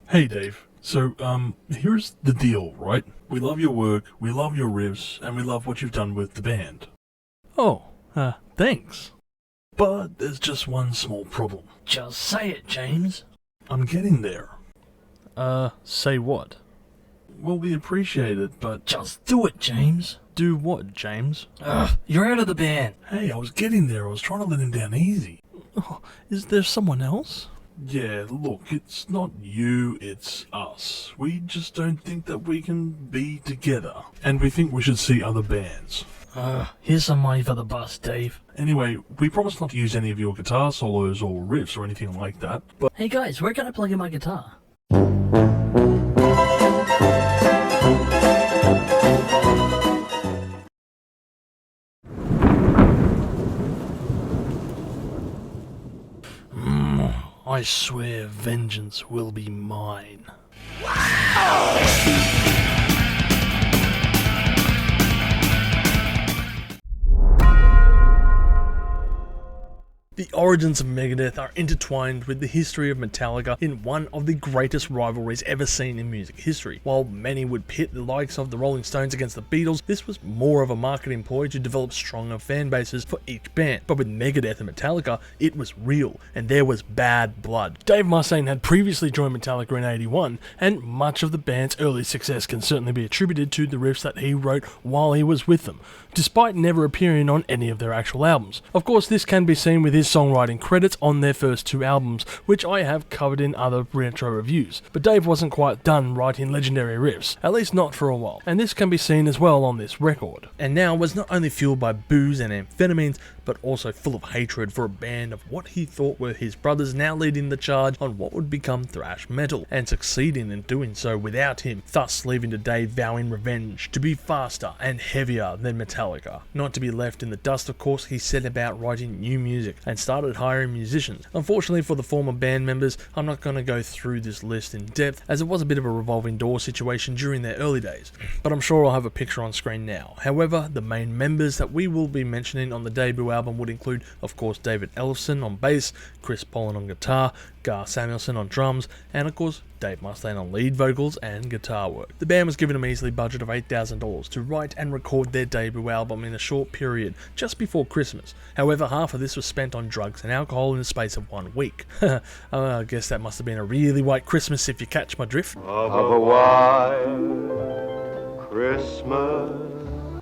Hey Dave, here's the deal, right? We love your work, we love your riffs, and we love what you've done with the band. Oh, thanks. But there's just one small problem. Just say it, James. I'm getting there. Say what? Well, we appreciate it, but... Just do it, James. Do what, James? You're out of the band. Hey, I was getting there, I was trying to let him down easy. Oh, is there someone else? Yeah, look, it's not you, it's us. We just don't think that we can be together. And we think we should see other bands. Here's some money for the bus, Dave. Anyway, we promise not to use any of your guitar solos or riffs or anything like that, but... Hey guys, where can I plug in my guitar? I swear vengeance will be mine. The origins of Megadeth are intertwined with the history of Metallica in one of the greatest rivalries ever seen in music history. While many would pit the likes of the Rolling Stones against the Beatles, this was more of a marketing ploy to develop stronger fan bases for each band. But with Megadeth and Metallica, it was real, and there was bad blood. Dave Mustaine had previously joined Metallica in '81, and much of the band's early success can certainly be attributed to the riffs that he wrote while he was with them, despite never appearing on any of their actual albums. Of course, this can be seen with his songwriting credits on their first two albums, which I have covered in other retro reviews. But Dave wasn't quite done writing legendary riffs, at least not for a while, and this can be seen as well on this record. And now was not only fueled by booze and amphetamines, but also full of hatred for a band of what he thought were his brothers, now leading the charge on what would become thrash metal, and succeeding in doing so without him, thus leaving to Dave vowing revenge, to be faster and heavier than Metallica. Not to be left in the dust, of course, he set about writing new music and started hiring musicians. Unfortunately for the former band members, I'm not going to go through this list in depth, as it was a bit of a revolving door situation during their early days, but I'm sure I'll have a picture on screen now. However, the main members that we will be mentioning on the debut album would include, of course, David Ellefson on bass, Chris Poland on guitar, Gar Samuelson on drums, and of course, Dave Mustaine on lead vocals and guitar work. The band was given a measly budget of $8,000 to write and record their debut album in a short period, just before Christmas. However, half of this was spent on drugs and alcohol in the space of 1 week. I guess that must have been a really white Christmas, if you catch my drift. Of a white Christmas.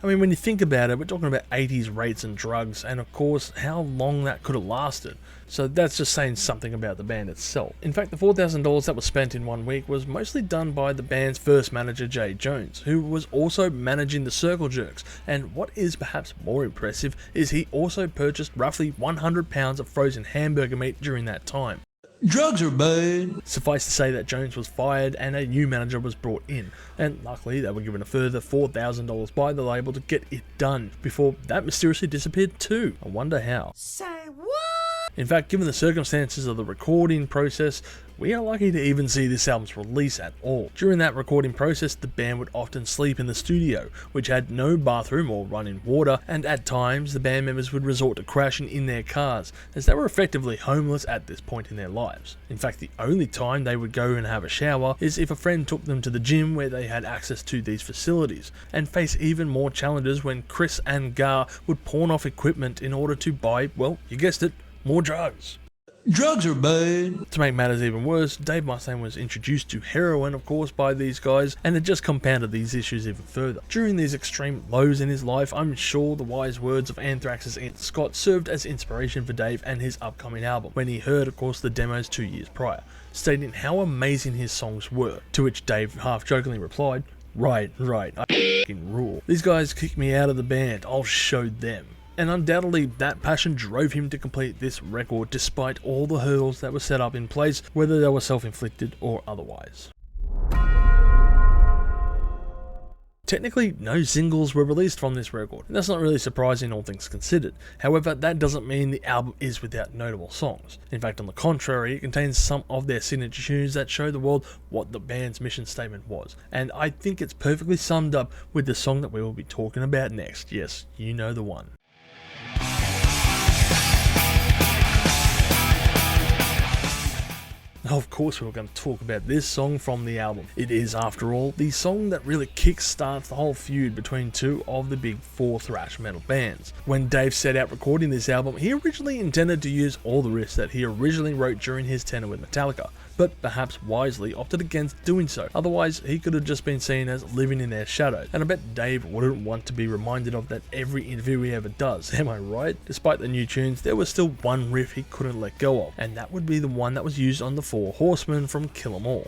I mean, when you think about it, we're talking about 80s rates and drugs, and of course, how long that could have lasted. So that's just saying something about the band itself. In fact, the $4,000 that was spent in 1 week was mostly done by the band's first manager, Jay Jones, who was also managing the Circle Jerks. And what is perhaps more impressive is he also purchased roughly 100 pounds of frozen hamburger meat during that time. Drugs are bad. Suffice to say that Jones was fired and a new manager was brought in, and luckily they were given a further $4,000 by the label to get it done, before that mysteriously disappeared too. I wonder how. Say what? In fact, given the circumstances of the recording process, we are lucky to even see this album's release at all. During that recording process, the band would often sleep in the studio, which had no bathroom or running water, and at times the band members would resort to crashing in their cars, as they were effectively homeless at this point in their lives. In fact, the only time they would go and have a shower is if a friend took them to the gym where they had access to these facilities, and face even more challenges when Chris and Gar would pawn off equipment in order to buy, well, you guessed it, more drugs. Drugs are bad. To make matters even worse, Dave Mustaine was introduced to heroin, of course, by these guys, and it just compounded these issues even further. During these extreme lows in his life, I'm sure the wise words of Anthrax's Ian Scott served as inspiration for Dave and his upcoming album, when he heard, of course, the demos 2 years prior, stating how amazing his songs were, to which Dave half-jokingly replied, Right, I f***ing rule. These guys kicked me out of the band, I'll show them. And undoubtedly that passion drove him to complete this record despite all the hurdles that were set up in place, whether they were self-inflicted or otherwise. Technically, no singles were released from this record, and that's not really surprising all things considered. However, that doesn't mean the album is without notable songs. In fact, on the contrary, it contains some of their signature tunes that show the world what the band's mission statement was, and I think it's perfectly summed up with the song that we will be talking about next. Yes, you know the one. Of course, we're going to talk about this song from the album. It is, after all, the song that really kick-starts the whole feud between two of the big four thrash metal bands. When Dave set out recording this album, he originally intended to use all the riffs that he originally wrote during his tenure with Metallica, but perhaps wisely opted against doing so. Otherwise, he could have just been seen as living in their shadows, and I bet Dave wouldn't want to be reminded of that every interview he ever does, am I right? Despite the new tunes, there was still one riff he couldn't let go of, and that would be the one that was used on the Four Horsemen from Kill 'Em All.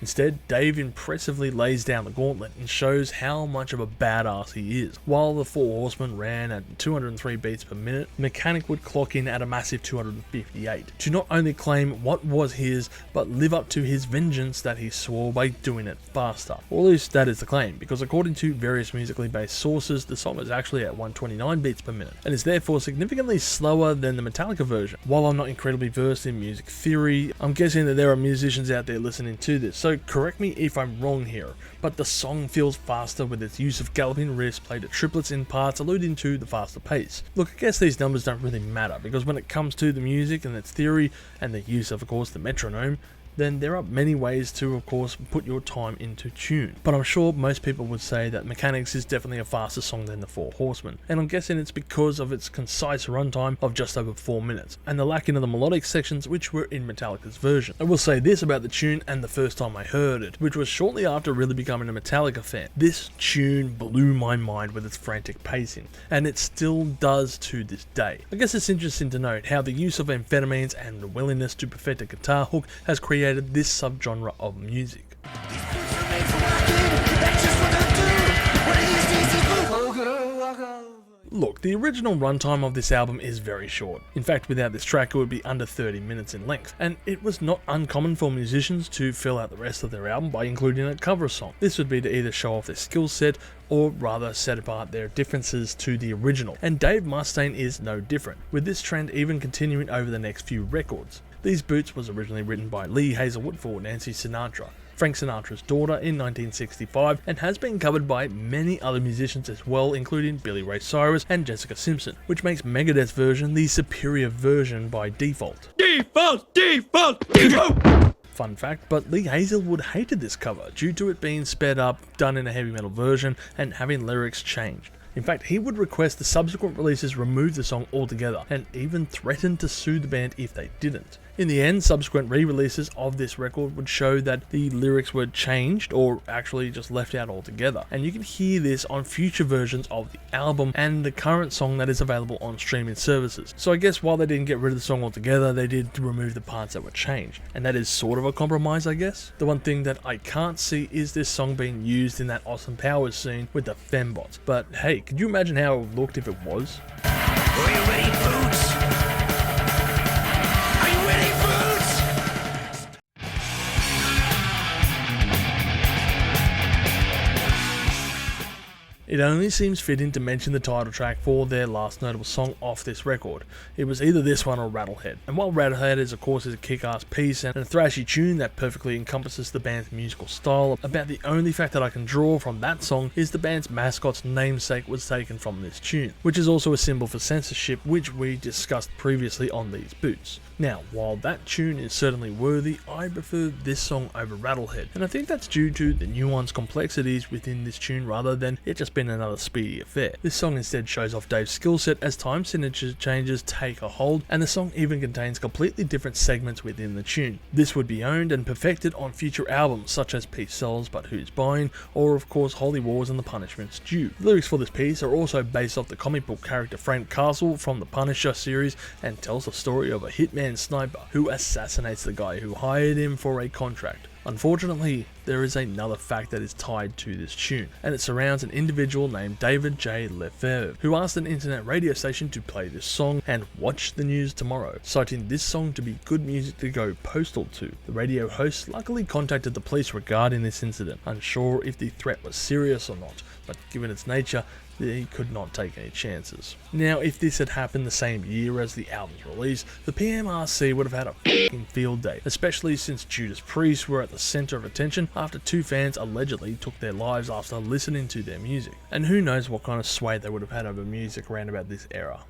Instead, Dave impressively lays down the gauntlet and shows how much of a badass he is. While the Four Horsemen ran at 203 beats per minute, Mechanic would clock in at a massive 258, to not only claim what was his, but live up to his vengeance that he swore by doing it faster. Or at least that is the claim, because according to various musically based sources, the song is actually at 129 beats per minute, and is therefore significantly slower than the Metallica version. While I'm not incredibly versed in music theory, I'm guessing that there are musicians out there listening to this, so correct me if I'm wrong here, but the song feels faster with its use of galloping riffs played at triplets in parts, alluding to the faster pace. Look, I guess these numbers don't really matter, because when it comes to the music and its theory, and the use of course the metronome, then there are many ways to, of course, put your time into tune. But I'm sure most people would say that Mechanics is definitely a faster song than the Four Horsemen, and I'm guessing it's because of its concise runtime of just over 4 minutes, and the lacking of the melodic sections which were in Metallica's version. I will say this about the tune and the first time I heard it, which was shortly after really becoming a Metallica fan. This tune blew my mind with its frantic pacing, and it still does to this day. I guess it's interesting to note how the use of amphetamines and the willingness to perfect a guitar hook has created this subgenre of music. Look, the original runtime of this album is very short. In fact, without this track it would be under 30 minutes in length, and it was not uncommon for musicians to fill out the rest of their album by including a cover song. This would be to either show off their skill set, or rather set apart their differences to the original, and Dave Mustaine is no different, with this trend even continuing over the next few records. These Boots was originally written by Lee Hazelwood for Nancy Sinatra, Frank Sinatra's daughter, in 1965, and has been covered by many other musicians as well, including Billy Ray Cyrus and Jessica Simpson, which makes Megadeth's version the superior version by default. Default! Fun fact, but Lee Hazelwood hated this cover due to it being sped up, done in a heavy metal version, and having lyrics changed. In fact, he would request the subsequent releases remove the song altogether, and even threatened to sue the band if they didn't. In the end, subsequent re-releases of this record would show that the lyrics were changed or actually just left out altogether, and you can hear this on future versions of the album and the current song that is available on streaming services. So I guess while they didn't get rid of the song altogether, they did remove the parts that were changed, and that is sort of a compromise, I guess. The one thing that I can't see is this song being used in that Austin Powers scene with the fembots, but hey, could you imagine how it looked if it was? Are you ready, Boots? Are you ready, Boots? It only seems fitting to mention the title track for their last notable song off this record. It was either this one or Rattlehead, and while Rattlehead is of course a kick-ass piece and a thrashy tune that perfectly encompasses the band's musical style, about the only fact that I can draw from that song is the band's mascot's namesake was taken from this tune, which is also a symbol for censorship, which we discussed previously on these boots. Now, while that tune is certainly worthy, I prefer this song over Rattlehead, and I think that's due to the nuanced complexities within this tune rather than it just being another speedy affair. This song instead shows off Dave's skill set as time signature changes take a hold, and the song even contains completely different segments within the tune. This would be owned and perfected on future albums such as Peace Sells But Who's Buying, or of course Holy Wars and the Punishment's Due. The lyrics for this piece are also based off the comic book character Frank Castle from the Punisher series, and tells the story of a hitman sniper who assassinates the guy who hired him for a contract. Unfortunately, there is another fact that is tied to this tune, and it surrounds an individual named David J. Lefebvre, who asked an internet radio station to play this song and watch the news tomorrow, citing this song to be good music to go postal to. The radio host luckily contacted the police regarding this incident, unsure if the threat was serious or not, but given its nature, he could not take any chances. Now, if this had happened the same year as the album's release, the PMRC would have had a fucking field day, especially since Judas Priest were at the center of attention after two fans allegedly took their lives after listening to their music. And who knows what kind of sway they would have had over music around about this era.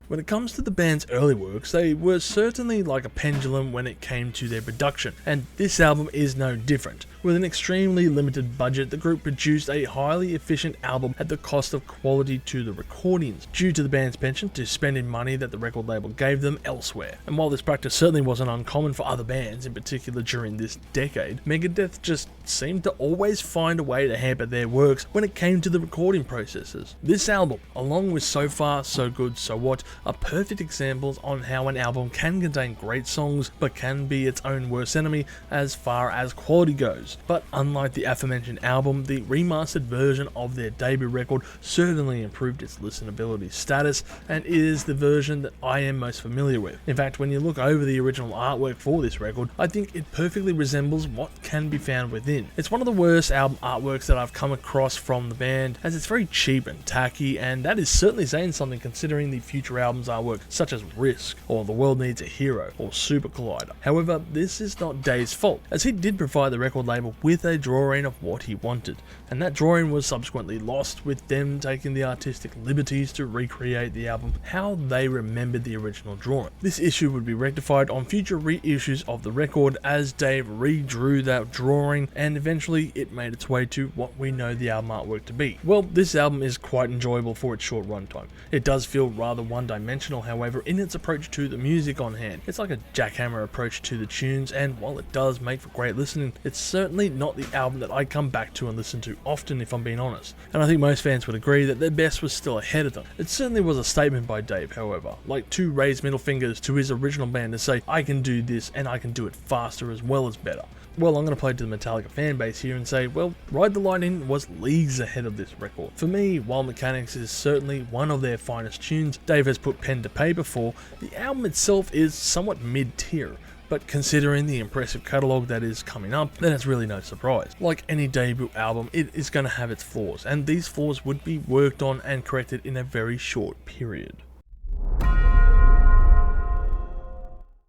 When it comes to the band's early works, they were certainly like a pendulum when it came to their production, and this album is no different. With an extremely limited budget, the group produced a highly efficient album at the cost of quality to the recordings, due to the band's penchant to spending money that the record label gave them elsewhere. And while this practice certainly wasn't uncommon for other bands, in particular during this decade, Megadeth just seemed to always find a way to hamper their works when it came to the recording processes. This album, along with So Far, So Good, So What, are perfect examples on how an album can contain great songs but can be its own worst enemy as far as quality goes. But unlike the aforementioned album, the remastered version of their debut record certainly improved its listenability status, and is the version that I am most familiar with. In fact, when you look over the original artwork for this record, I think it perfectly resembles what can be found within. It's one of the worst album artworks that I've come across from the band, as it's very cheap and tacky, and that is certainly saying something considering the future albums artwork such as Risk, or The World Needs a Hero, or Super Collider. However, this is not Dave's fault, as he did provide the record label with a drawing of what he wanted, and that drawing was subsequently lost, with them taking the artistic liberties to recreate the album how they remembered the original drawing. This issue would be rectified on future reissues of the record, as Dave redrew that drawing, and eventually it made its way to what we know the album artwork to be. Well, this album is quite enjoyable for its short runtime. It does feel rather one-dimensional, however, in its approach to the music on hand. It's like a jackhammer approach to the tunes, and while it does make for great listening, it's certainly not the album that I come back to and listen to often, if I'm being honest. And I think most fans would agree that their best was still ahead of them. It certainly was a statement by Dave, however, like two raised middle fingers to his original band to say, I can do this and I can do it faster as well as better. Well, I'm going to play to the Metallica fanbase here and say, well, Ride the Lightning was leagues ahead of this record. For me, while Mechanics is certainly one of their finest tunes Dave has put pen to paper for, the album itself is somewhat mid-tier. But considering the impressive catalogue that is coming up, then it's really no surprise. Like any debut album, it is going to have its flaws, and these flaws would be worked on and corrected in a very short period.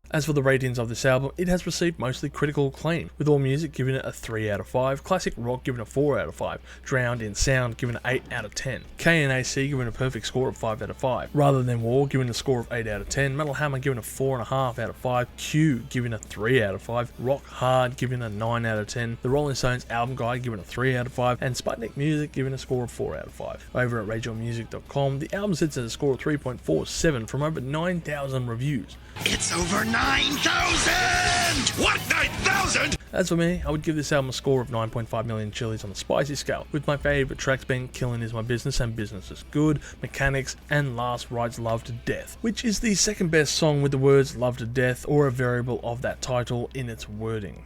As for the ratings of this album, it has received mostly critical acclaim, with AllMusic giving it a 3 out of 5, Classic Rock giving it a 4 out of 5, Drowned in Sound giving it 8 out of 10, KNAC giving a perfect score of 5 out of 5, Rather Than War giving a score of 8 out of 10, Metal Hammer giving a 4.5 out of 5, Q giving a 3 out of 5, Rock Hard giving a 9 out of 10, The Rolling Stones Album Guide giving a 3 out of 5, and Sputnik Music giving a score of 4 out of 5. Over at RadioMusic.com, the album sits at a score of 3.47 from over 9,000 reviews. It's over 9,000! What, 9,000? As for me, I would give this album a score of 9.5 million chilies on the spicy scale, with my favourite tracks being Killin' Is My Business and Business Is Good, Mechanics, and Last Rides Love to Death, which is the second best song with the words Love to Death or a variable of that title in its wording.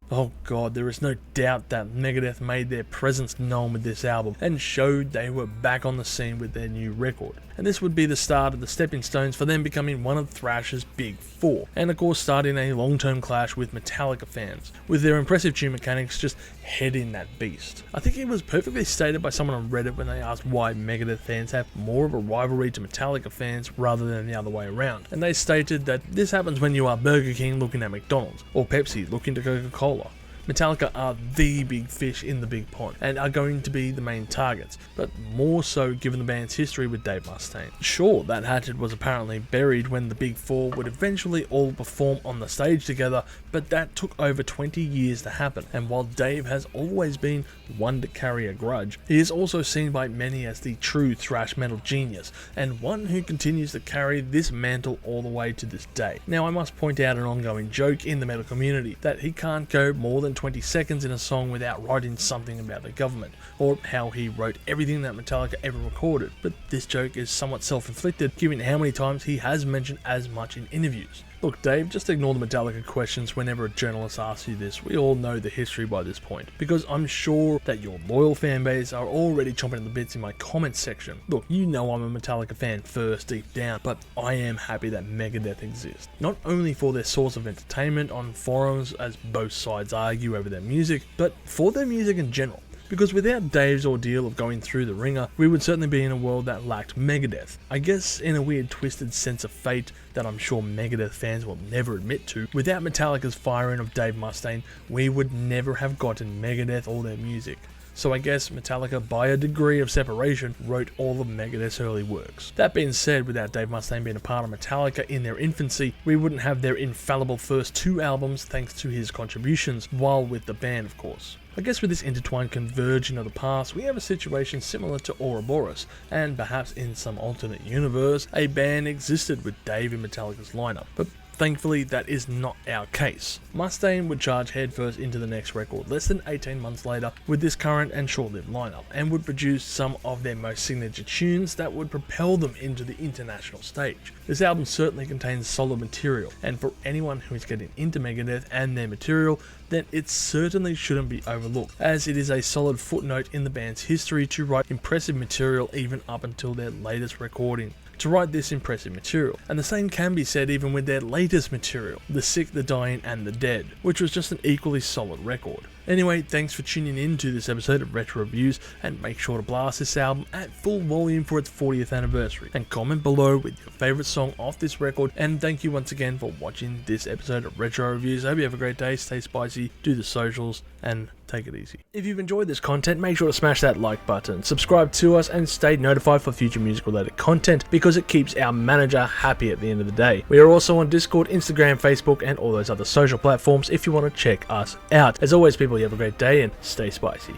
Oh god, there is no doubt that Megadeth made their presence known with this album and showed they were back on the scene with their new record. And this would be the start of the stepping stones for them becoming one of Thrash's big four, and of course starting a long-term clash with Metallica fans, with their impressive tune Mechanics just heading that beast. I think it was perfectly stated by someone on Reddit when they asked why Megadeth fans have more of a rivalry to Metallica fans rather than the other way around, and they stated that this happens when you are Burger King looking at McDonald's, or Pepsi looking to Coca-Cola. Metallica are the big fish in the big pond and are going to be the main targets, but more so given the band's history with Dave Mustaine. Sure, that hatchet was apparently buried when the big four would eventually all perform on the stage together, but that took over 20 years to happen, and while Dave has always been one to carry a grudge, he is also seen by many as the true thrash metal genius, and one who continues to carry this mantle all the way to this day. Now I must point out an ongoing joke in the metal community, that he can't go more than 20 seconds in a song without writing something about the government, or how he wrote everything that Metallica ever recorded, but this joke is somewhat self-inflicted given how many times he has mentioned as much in interviews. Look Dave, just ignore the Metallica questions whenever a journalist asks you this. We all know the history by this point, because I'm sure that your loyal fanbase are already chomping at the bits in my comments section. Look, you know I'm a Metallica fan first deep down, but I am happy that Megadeth exists. Not only for their source of entertainment on forums as both sides argue over their music, but for their music in general. Because without Dave's ordeal of going through the ringer, we would certainly be in a world that lacked Megadeth. I guess in a weird twisted sense of fate that I'm sure Megadeth fans will never admit to, without Metallica's firing of Dave Mustaine, we would never have gotten Megadeth or their music. so I guess Metallica, by a degree of separation, wrote all of Megadeth's early works. That being said, without Dave Mustaine being a part of Metallica in their infancy, we wouldn't have their infallible first 2 albums thanks to his contributions, while with the band of course. I guess with this intertwined converging of the past, we have a situation similar to Ouroboros, and perhaps in some alternate universe, a band existed with Dave in Metallica's lineup, but thankfully that is not our case. Mustaine would charge headfirst into the next record less than 18 months later with this current and short-lived lineup, and would produce some of their most signature tunes that would propel them into the international stage. This album certainly contains solid material, and for anyone who is getting into Megadeth and their material, then it certainly shouldn't be overlooked, as it is a solid footnote in the band's history to write impressive material even up until their latest recording. To write this impressive material, and the same can be said even with their latest material, The Sick, The Dying and The Dead, which was just an equally solid record. Anyway, thanks for tuning in to this episode of Retro Reviews, and make sure to blast this album at full volume for its 40th anniversary, and comment below with your favourite song off this record, and thank you once again for watching this episode of Retro Reviews. I hope you have a great day, stay spicy, do the socials, and take it easy. If you've enjoyed this content, make sure to smash that like button, subscribe to us, and stay notified for future music related content, because it keeps our manager happy at the end of the day. We are also on Discord, Instagram, Facebook, and all those other social platforms if you want to check us out. As always, people, you have a great day and stay spicy.